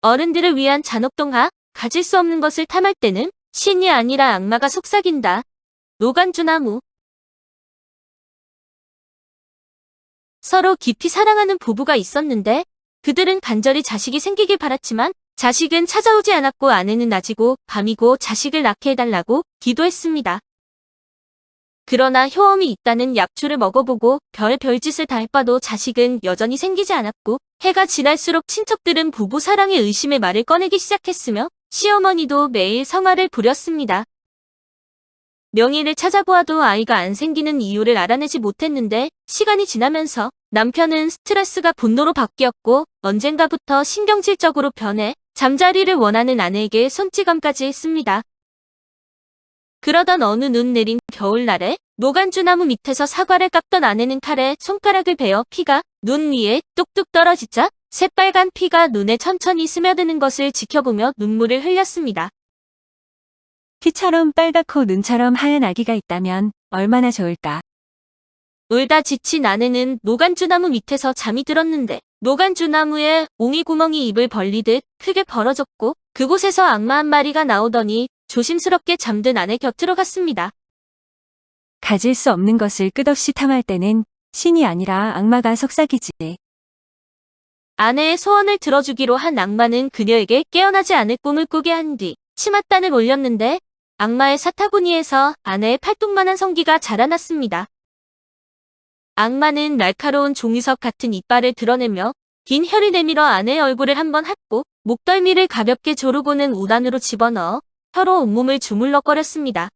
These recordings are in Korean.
어른들을 위한 잔혹동화, 가질 수 없는 것을 탐할 때는 신이 아니라 악마가 속삭인다. 노간주나무. 서로 깊이 사랑하는 부부가 있었는데 그들은 간절히 자식이 생기길 바랐지만 자식은 찾아오지 않았고 아내는 낮이고 밤이고 자식을 낳게 해달라고 기도했습니다. 그러나 효험이 있다는 약초를 먹어보고 별짓을 다 해봐도 자식은 여전히 생기지 않았고 해가 지날수록 친척들은 부부 사랑의 의심의 말을 꺼내기 시작했으며 시어머니도 매일 성화를 부렸습니다. 명의를 찾아보아도 아이가 안 생기는 이유를 알아내지 못했는데 시간이 지나면서 남편은 스트레스가 분노로 바뀌었고 언젠가부터 신경질적으로 변해 잠자리를 원하는 아내에게 손찌검까지 했습니다. 그러던 어느 눈 내린 겨울날에 노간주나무 밑에서 사과를 깎던 아내는 칼에 손가락을 베어 피가 눈 위에 뚝뚝 떨어지자 새빨간 피가 눈에 천천히 스며드는 것을 지켜보며 눈물을 흘렸습니다. 피처럼 빨갛고 눈처럼 하얀 아기가 있다면 얼마나 좋을까. 울다 지친 아내는 노간주나무 밑에서 잠이 들었는데 노간주나무에 옹이구멍이 입을 벌리듯 크게 벌어졌고 그곳에서 악마 한 마리가 나오더니 조심스럽게 잠든 아내 곁으로 갔습니다. 가질 수 없는 것을 끝없이 탐할 때는 신이 아니라 악마가 속삭이지. 아내의 소원을 들어주기로 한 악마는 그녀에게 깨어나지 않을 꿈을 꾸게 한 뒤 치맛단을 올렸는데 악마의 사타구니에서 아내의 팔뚝만한 성기가 자라났습니다. 악마는 날카로운 종이석 같은 이빨을 드러내며 긴 혀를 내밀어 아내의 얼굴을 한번 핥고 목덜미를 가볍게 조르고는 우단으로 집어넣어 혀로 온몸을 주물럭거렸습니다.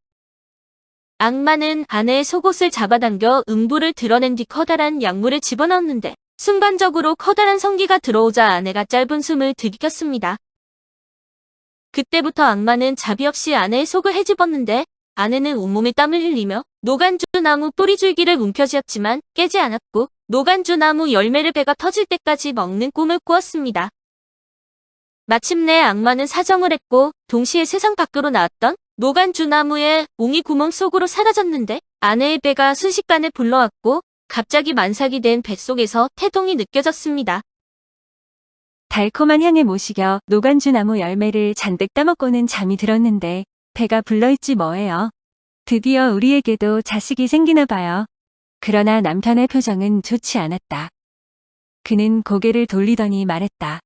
악마는 아내의 속옷을 잡아당겨 음부를 드러낸 뒤 커다란 약물을 집어넣었는데 순간적으로 커다란 성기가 들어오자 아내가 짧은 숨을 들이켰습니다. 그때부터 악마는 자비 없이 아내의 속을 헤집었는데 아내는 온몸에 땀을 흘리며 노간주나무 뿌리줄기를 움켜쥐었지만 깨지 않았고 노간주나무 열매를 배가 터질 때까지 먹는 꿈을 꾸었습니다. 마침내 악마는 사정을 했고 동시에 세상 밖으로 나왔던 노간주나무의 옹이 구멍 속으로 사라졌는데 아내의 배가 순식간에 불러왔고 갑자기 만삭이 된 뱃속에서 태동이 느껴졌습니다. 달콤한 향에 모시겨 노간주나무 열매를 잔뜩 따먹고는 잠이 들었는데 배가 불러있지 뭐예요. 드디어 우리에게도 자식이 생기나 봐요. 그러나 남편의 표정은 좋지 않았다. 그는 고개를 돌리더니 말했다.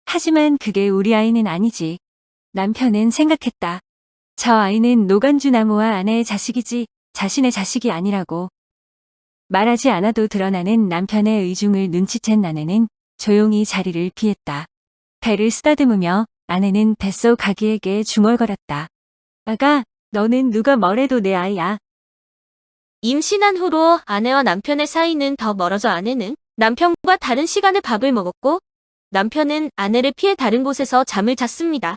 하지만 그게 우리 아이는 아니지. 남편은 생각했다. 저 아이는 노간주나무와 아내의 자식이지 자신의 자식이 아니라고. 말하지 않아도 드러나는 남편의 의중을 눈치챈 아내는 조용히 자리를 피했다. 배를 쓰다듬으며 아내는 뱃속 아기에게 중얼거렸다. 아가, 너는 누가 뭐래도 내 아이야. 임신한 후로 아내와 남편의 사이는 더 멀어져 아내는 남편과 다른 시간에 밥을 먹었고 남편은 아내를 피해 다른 곳에서 잠을 잤습니다.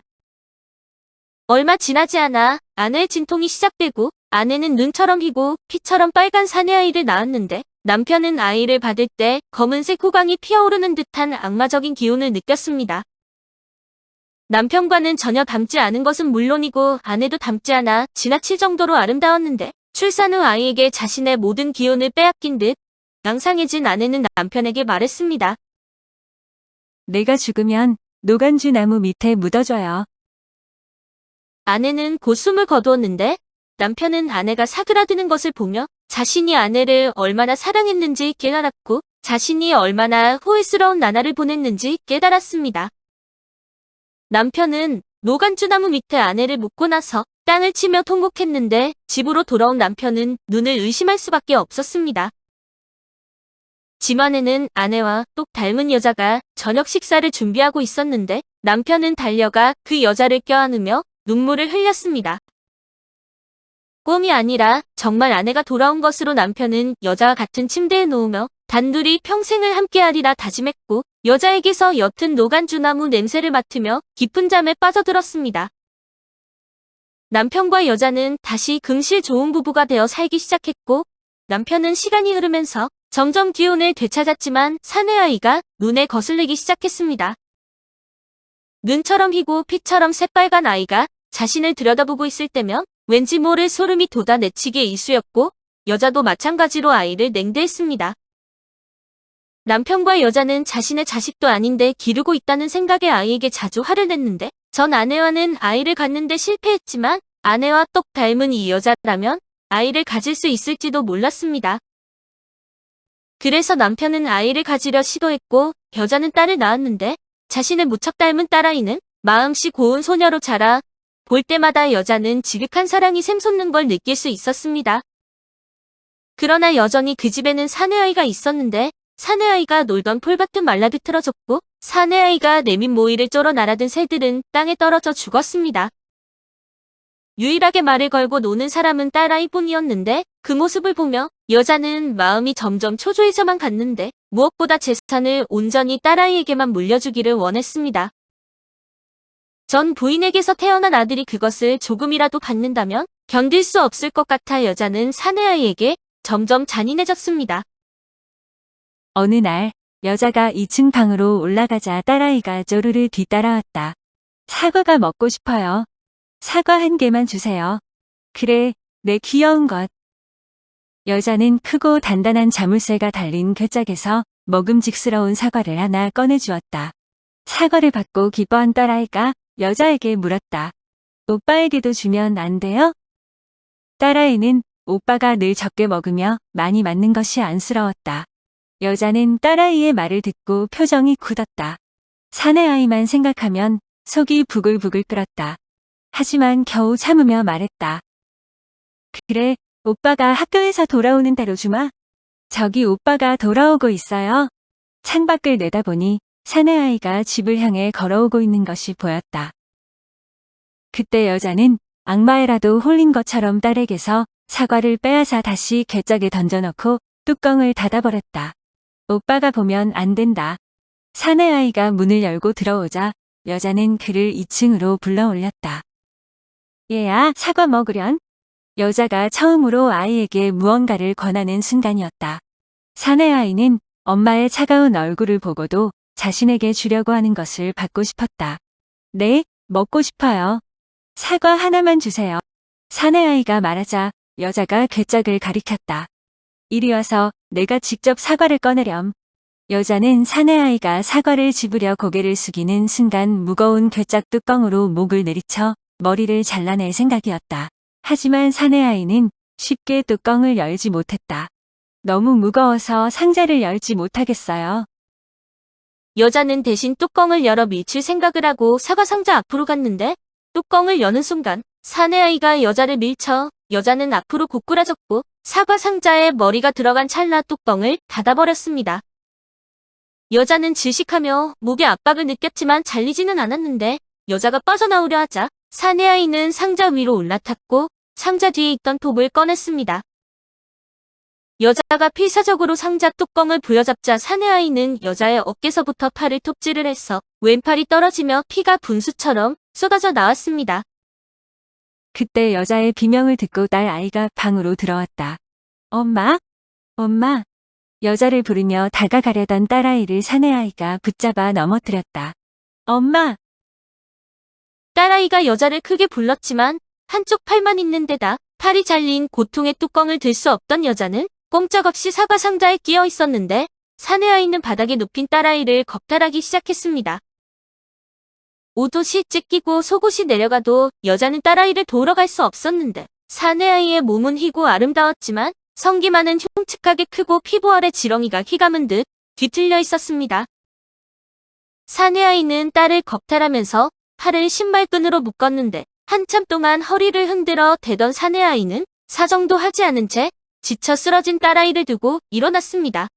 얼마 지나지 않아 아내의 진통이 시작되고 아내는 눈처럼 희고 피처럼 빨간 사내아이를 낳았는데 남편은 아이를 받을 때 검은색 호강이 피어오르는 듯한 악마적인 기운을 느꼈습니다. 남편과는 전혀 닮지 않은 것은 물론이고 아내도 닮지 않아 지나칠 정도로 아름다웠는데 출산 후 아이에게 자신의 모든 기운을 빼앗긴 듯 앙상해진 아내는 남편에게 말했습니다. 내가 죽으면 노간주나무 밑에 묻어줘요. 아내는 곧 숨을 거두었는데 남편은 아내가 사그라드는 것을 보며 자신이 아내를 얼마나 사랑했는지 깨달았고 자신이 얼마나 후회스러운 나날을 보냈는지 깨달았습니다. 남편은 노간주나무 밑에 아내를 묻고 나서 땅을 치며 통곡했는데 집으로 돌아온 남편은 눈을 의심할 수밖에 없었습니다. 집 안에는 아내와 똑 닮은 여자가 저녁 식사를 준비하고 있었는데 남편은 달려가 그 여자를 껴안으며 눈물을 흘렸습니다. 꿈이 아니라 정말 아내가 돌아온 것으로 남편은 여자와 같은 침대에 누우며 단둘이 평생을 함께하리라 다짐했고 여자에게서 옅은 노간주나무 냄새를 맡으며 깊은 잠에 빠져들었습니다. 남편과 여자는 다시 금실 좋은 부부가 되어 살기 시작했고 남편은 시간이 흐르면서 점점 기운을 되찾았지만 사내아이가 눈에 거슬리기 시작했습니다. 눈처럼 희고 피처럼 새빨간 아이가 자신을 들여다보고 있을 때면 왠지 모를 소름이 돋아내치게 일쑤였고 여자도 마찬가지로 아이를 냉대했습니다. 남편과 여자는 자신의 자식도 아닌데 기르고 있다는 생각에 아이에게 자주 화를 냈는데 전 아내와는 아이를 갖는데 실패했지만 아내와 똑 닮은 이 여자라면 아이를 가질 수 있을지도 몰랐습니다. 그래서 남편은 아이를 가지려 시도했고 여자는 딸을 낳았는데 자신을 무척 닮은 딸아이는 마음씨 고운 소녀로 자라 볼 때마다 여자는 지극한 사랑이 샘솟는 걸 느낄 수 있었습니다. 그러나 여전히 그 집에는 사내아이가 있었는데 사내아이가 놀던 폴밭은 말라비틀어졌고 사내아이가 내민 모이를 쪼러 날아든 새들은 땅에 떨어져 죽었습니다. 유일하게 말을 걸고 노는 사람은 딸아이뿐이었는데 그 모습을 보며 여자는 마음이 점점 초조해져만 갔는데 무엇보다 재산을 온전히 딸아이에게만 물려주기를 원했습니다. 전 부인에게서 태어난 아들이 그것을 조금이라도 받는다면 견딜 수 없을 것 같아 여자는 사내아이에게 점점 잔인해졌습니다. 어느 날 여자가 2층 방으로 올라가자 딸아이가 쪼르르 뒤따라왔다. 사과가 먹고 싶어요. 사과 한 개만 주세요. 그래, 내 귀여운 것. 여자는 크고 단단한 자물쇠가 달린 괴짝에서 먹음직스러운 사과를 하나 꺼내주었다. 사과를 받고 기뻐한 딸아이가 여자에게 물었다. 오빠에게도 주면 안 돼요? 딸아이는 오빠가 늘 적게 먹으며 많이 맞는 것이 안쓰러웠다. 여자는 딸아이의 말을 듣고 표정이 굳었다. 사내아이만 생각하면 속이 부글부글 끓었다. 하지만 겨우 참으며 말했다. 그래, 오빠가 학교에서 돌아오는 대로 주마. 저기 오빠가 돌아오고 있어요. 창밖을 내다보니 사내아이가 집을 향해 걸어오고 있는 것이 보였다. 그때 여자는 악마에라도 홀린 것처럼 딸에게서 사과를 빼앗아 다시 괴짝에 던져넣고 뚜껑을 닫아버렸다. 오빠가 보면 안 된다. 사내아이가 문을 열고 들어오자 여자는 그를 2층으로 불러올렸다. 얘야, 사과 먹으련? 여자가 처음으로 아이에게 무언가를 권하는 순간이었다. 사내아이는 엄마의 차가운 얼굴을 보고도 자신에게 주려고 하는 것을 받고 싶었다. 네, 먹고 싶어요. 사과 하나만 주세요. 사내아이가 말하자 여자가 괴짝을 가리켰다. 이리 와서 내가 직접 사과를 꺼내렴. 여자는 사내아이가 사과를 집으려 고개를 숙이는 순간 무거운 괴짝 뚜껑으로 목을 내리쳐 머리를 잘라낼 생각이었다. 하지만 사내아이는 쉽게 뚜껑을 열지 못했다. 너무 무거워서 상자를 열지 못하겠어요. 여자는 대신 뚜껑을 열어 밀칠 생각을 하고 사과 상자 앞으로 갔는데 뚜껑을 여는 순간 사내아이가 여자를 밀쳐 여자는 앞으로 고꾸라졌고 사과 상자에 머리가 들어간 찰나 뚜껑을 닫아버렸습니다. 여자는 질식하며 목에 압박을 느꼈지만 잘리지는 않았는데 여자가 빠져나오려 하자 사내아이는 상자 위로 올라탔고 상자 뒤에 있던 톱을 꺼냈습니다. 여자가 필사적으로 상자 뚜껑을 부여잡자 사내아이는 여자의 어깨서부터 팔을 톱질을 해서 왼팔이 떨어지며 피가 분수처럼 쏟아져 나왔습니다. 그때 여자의 비명을 듣고 딸아이가 방으로 들어왔다. 엄마? 엄마? 여자를 부르며 다가가려던 딸아이를 사내아이가 붙잡아 넘어뜨렸다. 엄마! 딸아이가 여자를 크게 불렀지만 한쪽 팔만 있는 데다 팔이 잘린 고통의 뚜껑을 들 수 없던 여자는 꼼짝없이 사과 상자에 끼어 있었는데 사내아이는 바닥에 눕힌 딸아이를 겁탈하기 시작했습니다. 옷옷이 찢기고 속옷이 내려가도 여자는 딸아이를 도우러 갈 수 없었는데 사내아이의 몸은 희고 아름다웠지만 성기만은 흉측하게 크고 피부 아래 지렁이가 휘감은 듯 뒤틀려 있었습니다. 사내아이는 딸을 겁탈하면서 팔을 신발끈으로 묶었는데 한참 동안 허리를 흔들어 대던 사내아이는 사정도 하지 않은 채 지쳐 쓰러진 딸아이를 두고 일어났습니다.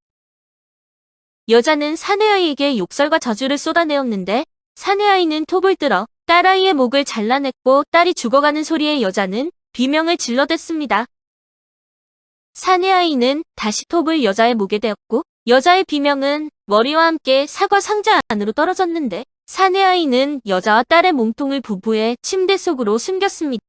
여자는 사내아이에게 욕설과 저주를 쏟아내었는데 사내아이는 톱을 들어 딸아이의 목을 잘라냈고 딸이 죽어가는 소리에 여자는 비명을 질러댔습니다. 사내아이는 다시 톱을 여자의 목에 대었고 여자의 비명은 머리와 함께 사과 상자 안으로 떨어졌는데 사내아이는 여자와 딸의 몸통을 부부의 침대 속으로 숨겼습니다.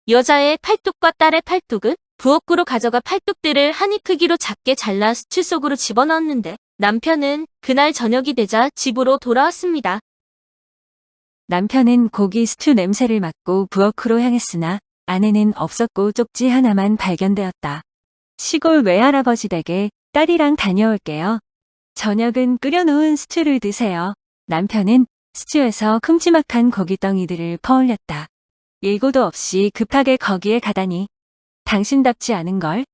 여자의 팔뚝과 딸의 팔뚝은 부엌으로 가져가 팔뚝들을 한 입 크기로 작게 잘라 수출 속으로 집어넣었는데 남편은 그날 저녁이 되자 집으로 돌아왔습니다. 남편은 고기 스튜 냄새를 맡고 부엌으로 향했으나 아내는 없었고 쪽지 하나만 발견되었다. 시골 외할아버지 댁에 딸이랑 다녀올게요. 저녁은 끓여놓은 스튜를 드세요. 남편은 스튜에서 큼지막한 고깃덩이들을 퍼올렸다. 예고도 없이 급하게 거기에 가다니. 당신답지 않은걸?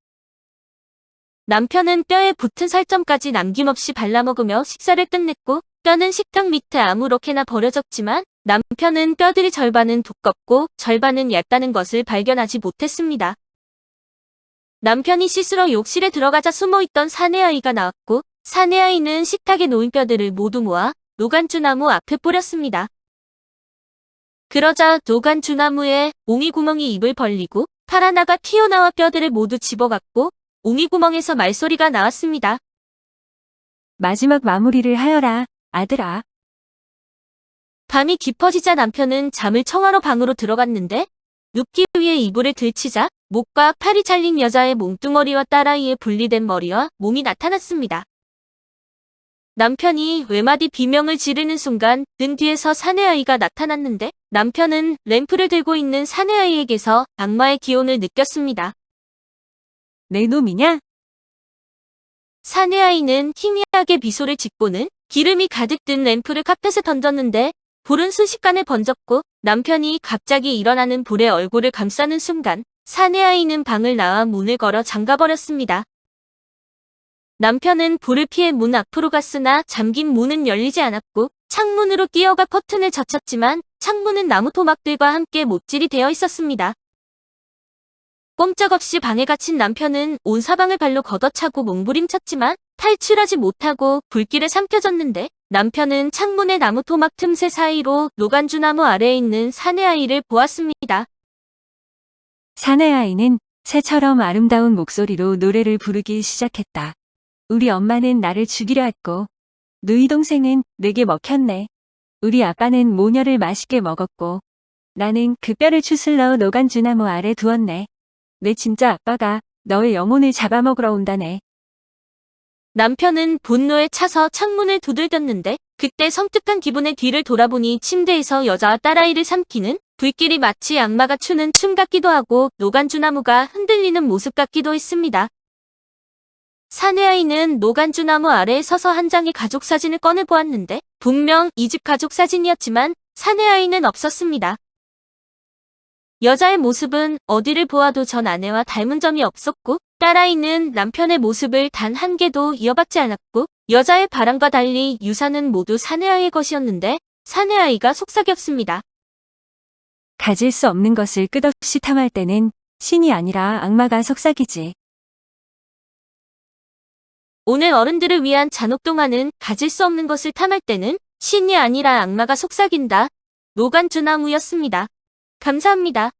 남편은 뼈에 붙은 살점까지 남김없이 발라먹으며 식사를 끝냈고 뼈는 식탁 밑에 아무렇게나 버려졌지만 남편은 뼈들이 절반은 두껍고 절반은 얇다는 것을 발견하지 못했습니다. 남편이 씻으러 욕실에 들어가자 숨어있던 사내아이가 나왔고 사내아이는 식탁에 놓인 뼈들을 모두 모아 노간주나무 앞에 뿌렸습니다. 그러자 노간주나무에 옹이구멍이 입을 벌리고 팔 하나가 튀어나와 뼈들을 모두 집어갔고 옹이구멍에서 말소리가 나왔습니다. 마지막 마무리를 하여라, 아들아. 밤이 깊어지자 남편은 잠을 청하러 방으로 들어갔는데 눕기 위해 이불을 들치자 목과 팔이 잘린 여자의 몸뚱어리와 딸아이의 분리된 머리와 몸이 나타났습니다. 남편이 외마디 비명을 지르는 순간 등 뒤에서 사내아이가 나타났는데 남편은 램프를 들고 있는 사내아이에게서 악마의 기운을 느꼈습니다. 내 놈이냐? 사내아이는 희미하게 미소를 짓고는 기름이 가득 든 램프를 카펫에 던졌는데 불은 순식간에 번졌고 남편이 갑자기 일어나는 불에 얼굴을 감싸는 순간 사내아이는 방을 나와 문을 걸어 잠가버렸습니다. 남편은 불을 피해 문 앞으로 갔으나 잠긴 문은 열리지 않았고 창문으로 뛰어가 커튼을 젖혔지만 창문은 나무 토막들과 함께 못질이 되어 있었습니다. 꼼짝없이 방에 갇힌 남편은 온 사방을 발로 걷어차고 몸부림쳤지만 탈출하지 못하고 불길에 삼켜졌는데 남편은 창문의 나무 토막 틈새 사이로 노간주나무 아래에 있는 사내아이를 보았습니다. 사내아이는 새처럼 아름다운 목소리로 노래를 부르기 시작했다. 우리 엄마는 나를 죽이려 했고, 누이 동생은 내게 먹혔네. 우리 아빠는 모녀를 맛있게 먹었고, 나는 그 뼈를 추슬러 노간주나무 아래 두었네. 내 진짜 아빠가 너의 영혼을 잡아먹으러 온다네. 남편은 분노에 차서 창문을 두들겼는데 그때 섬뜩한 기분에 뒤를 돌아보니 침대에서 여자와 딸아이를 삼키는 불길이 마치 악마가 추는 춤 같기도 하고 노간주나무가 흔들리는 모습 같기도 했습니다. 사내아이는 노간주나무 아래에 서서 한 장의 가족 사진을 꺼내보았는데 분명 이 집 가족 사진이었지만 사내아이는 없었습니다. 여자의 모습은 어디를 보아도 전 아내와 닮은 점이 없었고 딸아이는 남편의 모습을 단 한 개도 이어받지 않았고 여자의 바람과 달리 유산은 모두 사내아이의 것이었는데 사내아이가 속삭였습니다. 가질 수 없는 것을 끝없이 탐할 때는 신이 아니라 악마가 속삭이지. 오늘 어른들을 위한 잔혹동화는 가질 수 없는 것을 탐할 때는 신이 아니라 악마가 속삭인다. 노간주나무였습니다. 감사합니다.